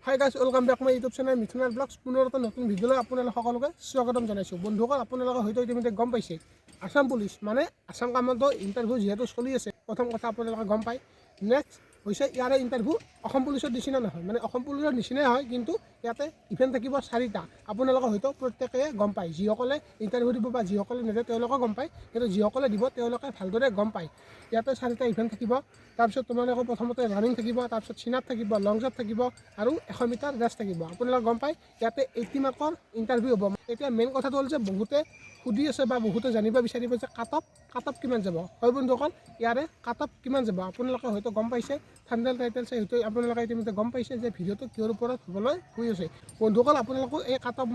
High guys, welcome back my YouTube channel মিথুনাৰ vlogs. পুনৰ এটা নতুন ভিডিঅ'লৈ আপোনালোক সকলোকে স্বাগতম জনাইছোঁ। বন্ধুসকল, আপোনালোকে হয়তো ইতিমধ্যে গম পাইছে, আছাম পুলিচ মানে আছাম কামাণ্ডো ইণ্টাৰভিউ যিহেতু চলি আছে, প্ৰথম কথা আপোনালোকে গম পায়। নেক্সট হৈছে ইয়াৰে ইণ্টাৰভিউ অসম পুলিচৰ নিচিনা নহয়, মানে অসম পুলিচৰ নিচিনাই হয়, কিন্তু ইয়াতে ইভেণ্ট থাকিব 4টা। আপোনালোকে হয়তো প্ৰত্যেকেই গম পায়, যিসকলে ইণ্টাৰভিউ দিব বা যিসকলে নিদিয়ে তেওঁলোকে গম পায়, কিন্তু যিসকলে দিব তেওঁলোকে ভালদৰে গম পায়। ইয়াতে 4টা ইভেণ্ট থাকিব। তাৰপিছত তোমালোকৰ প্ৰথমতে ৰানিং থাকিব, তাৰপিছত চিন আপ থাকিব, লং জাম্প থাকিব আৰু 100 মিটাৰ ৰেচ থাকিব। আপোনালোকে গম পায় ইয়াতে 80 মাৰ্কৰ ইণ্টাৰভিউ হ'ব। এতিয়া মেইন কথাটো হ'ল যে বহুতে সুধি আছে বা বহুতে জানিব বিচাৰিব যে কাট অফ কিমান যাব। হয় বন্ধুসকল, ইয়াৰে কাট অফ কিমান যাব আপোনালোকে হয়তো গম পাইছে। থাম্বনেইল টাইটেল চাই হয়তো আপোনালোকে ইতিমধ্যে গম পাইছে যে ভিডিঅ'টো কিহৰ ওপৰত হ'বলৈ গৈ আছে। বন্ধুসকল, আপোনালোকক এই কাট অফ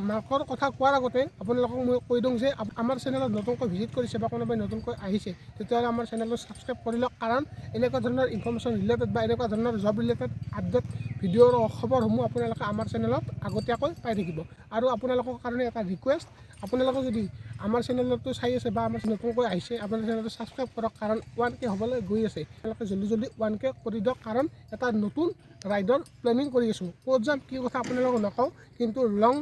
মাৰ্কৰ কথা কোৱাৰ আগতে আপোনালোকক মই কৈ দিওঁ যে আমাৰ চেনেলত নতুনকৈ ভিজিট কৰিছে বা কোনোবাই নতুনকৈ আহিছে, তেতিয়াহ'লে আমাৰ চেনেলটো ছাবস্ক্ৰাইব কৰি লওক। কাৰণ এনেকুৱা ধৰণৰ ইনফৰ্মেশ্যন ৰিলেটেড বা এনেকুৱা ধৰণৰ জব ৰিলেটেড আপডেট ভিডিঅ'ৰ খবৰসমূহ আপোনালোকে আমাৰ চেনেলত আগতীয়াকৈ পাই থাকিব। আৰু আপোনালোকৰ কাৰণে এটা ৰিকুৱেষ্ট, আপোনালোকে যদি আমাৰ চেনেলটো চাই আছে বা আমাৰ নতুনকৈ আহিছে, আপোনাৰ চেনেলটো ছাবস্ক্ৰাইব কৰক। কাৰণ 1K হ'বলৈ গৈ আছে। আপোনালোকে জল্দি 1K কৰি দিয়ক, কাৰণ এটা নতুন ৰাইডৰ প্লেনিং কৰি আছোঁ। ক'ত যাম কি কথা আপোনালোকক নকওঁ, কিন্তু লং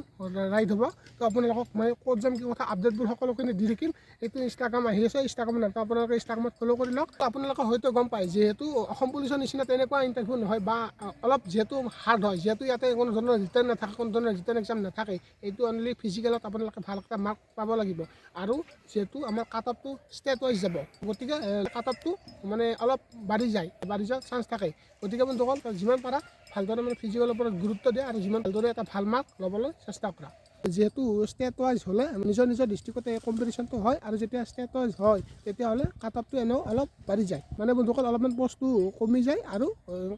ৰাইড হ'ব। তো আপোনালোকক মই ক'ত যাম কি কথা আপডেটবোৰ সকলোখিনি দি থাকিম। এইটো ইনষ্টাগ্ৰাম আহি আছে, ইনষ্টাগ্ৰাম নামটো আপোনালোকে ইনষ্টাগ্ৰামত ফ'ল' কৰি লওক। আপোনালোকে হয়তো গম পায় যিহেতু অসম পুলিচৰ নিচিনা তেনেকুৱা ইণ্টাৰভিউ নহয়, বা অলপ যিহেতু হাৰ্ড হয়, যিহেতু ইয়াতে কোনো ধৰণৰ ৰিটাৰ্ণ নাথাকে, কোনো ধৰণৰ ৰিটাৰ্ণ এক্সাম নাথাকে। এইটো অনলি ফিজিকেলত আপোনালোকে ভাল এটা মাৰ্ক পাব লাগিব। আৰু যিহেতু আমাৰ কাট অফটো ষ্টেট ৱাইজ যাব, গতিকে কাট অফটো মানে অলপ বাঢ়ি যোৱাৰ চান্স থাকে। গতিকে বন্ধুসকল, যিমান পাৰা ভালদৰে মানে ফিজিকেলৰ ওপৰত গুৰুত্ব দিয়া আৰু যিমান ভালদৰে এটা ভাল মাৰ্ক ল'বলৈ চেষ্টা কৰা। যিহেতু ষ্টেট ৱাইজ হ'লে নিজৰ ডিষ্ট্ৰিক্টতে কম্পিটিশ্যনটো হয়, আৰু যেতিয়া ষ্টেট ৱাইজ হয় তেতিয়াহ'লে কাট অফটো এনেও অলপ বাঢ়ি যায়। মানে বন্ধুসকল, অলপমান পষ্টটো কমি যায় আৰু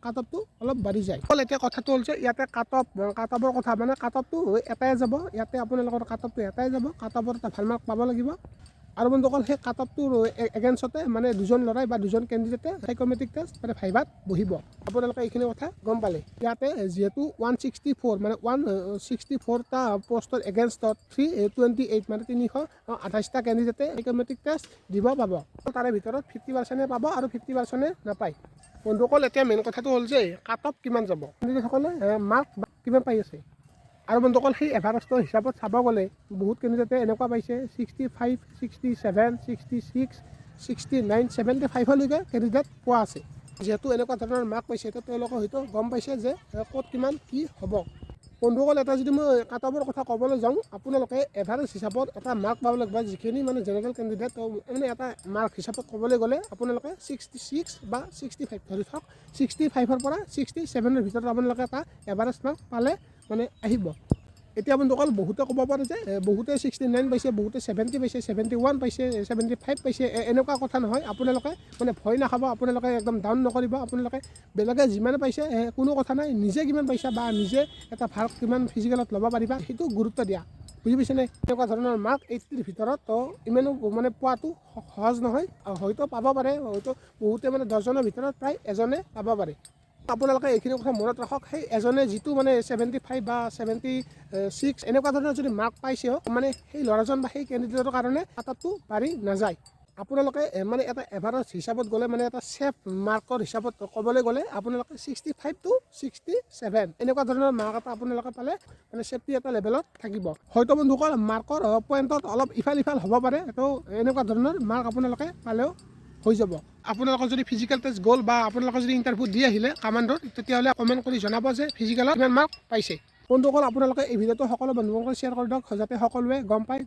কাট অফটো অলপ বাঢ়ি যায়। এতিয়া কথাটো হ'ল যে ইয়াতে কাট অফৰ কথা, মানে কাট অফটো এটাই যাব। ইয়াতে আপোনালোকৰ কাট অফটো এটাই যাব। কাট অফৰ এটা ভাল মাৰ্ক পাব লাগিব। আৰু বন্ধুসকল, সেই কাট অফটোৰ এগেইনষ্টতে মানে দুজন ল'ৰাই বা দুজন কেণ্ডিডেটে সাইক'মেট্ৰিক টেষ্ট মানে ভাইভাত বহিব। আপোনালোকে এইখিনি কথা গম পালে। ইয়াতে যিহেতু 164 মানে 164টা পষ্টৰ এগেইনষ্টত 328 মানে 328টা কেণ্ডিডেটে সাইক'মেট্ৰিক টেষ্ট দিব পাব। তাৰে ভিতৰত 50% পাব আৰু 50% নাপায়। বন্ধুসকল, এতিয়া মেইন কথাটো হ'ল যে কাট অফ কিমান যাব, কেণ্ডিডেটসকলে মাৰ্ক কিমান পাই আছে। আৰু বন্ধুসকল, সেই এভাৰেষ্টৰ হিচাপত চাব গ'লে বহুত কেণ্ডিডেটে এনেকুৱা পাইছে 65, 67, 66, 69, 75লৈকে কেণ্ডিডেট পোৱা আছে। যিহেতু এনেকুৱা ধৰণৰ মাৰ্ক পাইছে, তেওঁলোকে হয়তো গম পাইছে যে ক'ত কিমান কি হ'ব। বন্ধুসকল, এটা যদি মই কাট অফৰ কথা ক'বলৈ যাওঁ, আপোনালোকে এভাৰেজ হিচাপত এটা মাৰ্ক পাব লাগিব। যিখিনি মানে জেনেৰেল কেণ্ডিডেট, মানে এটা মাৰ্ক হিচাপত ক'বলৈ গ'লে আপোনালোকে 66 বা 65 ধৰি থওক, 65ৰ পৰা 67ৰ ভিতৰত আপোনালোকে এটা এভাৰেজ মাৰ্ক পালে মানে আহিব। এতিয়া বন্ধুসকল, বহুতে ক'ব পাৰে যে বহুতে 69 পাইছে, বহুতে 70 পাইছে, 71 পাইছে, 75 পাইছে। এনেকুৱা কথা নহয়। আপোনালোকে মানে ভয় নাখাব, আপোনালোকে একদম ডাউন নকৰিব। আপোনালোকে বেলেগে যিমান পাইছে কোনো কথা নাই, নিজে কিমান পাইছা বা নিজে এটা ভাল কিমান ফিজিকেলত ল'ব পাৰিবা সেইটো গুৰুত্ব দিয়া। বুজি পাইছেনে? এনেকুৱা ধৰণৰ মাৰ্ক 80ৰ ভিতৰত তো ইমানো মানে পোৱাটো সহজ নহয়। হয়তো পাব পাৰে, হয়তো বহুতে মানে 10জনৰ ভিতৰত প্ৰায় এজনে পাব পাৰে। আপোনালোকে এইখিনি কথা মনত ৰাখক। সেই এজনে যিটো মানে 75 বা 76 এনেকুৱা ধৰণৰ যদি মাৰ্ক পাইছেও, মানে সেই ল'ৰাজন বা সেই কেণ্ডিডেটৰ কাৰণে কাট অফটো বাঢ়ি নাযায়। আপোনালোকে মানে এটা এভাৰেজ হিচাপত গ'লে, মানে এটা ছেফ মাৰ্কৰ হিচাপত ক'বলৈ গ'লে আপোনালোকে 65 to 67 এনেকুৱা ধৰণৰ মাৰ্ক এটা আপোনালোকে পালে মানে ছেফটি এটা লেভেলত থাকিব। হয়তো বন্ধুসকল, মাৰ্কৰ পইণ্টত অলপ ইফাল সিফাল হ'ব পাৰে, তো এনেকুৱা ধৰণৰ মাৰ্ক আপোনালোকে পালেও হৈ যাব। আপোনালোকৰ যদি ফিজিকেল টেষ্ট গ'ল বা আপোনালোকে যদি ইণ্টাৰভিউ দি আহিলে কামাণ্ডত, তেতিয়াহ'লে কমেণ্ট কৰি জনাব যে ফিজিকেলত কিমান মাৰ্ক পাইছে। বন্ধুসকল, আপোনালোকে এই ভিডিঅ'টো সকলো বন্ধুসকলক শ্বেয়াৰ কৰি দিয়ক, যাতে সকলোৱে গম পায়।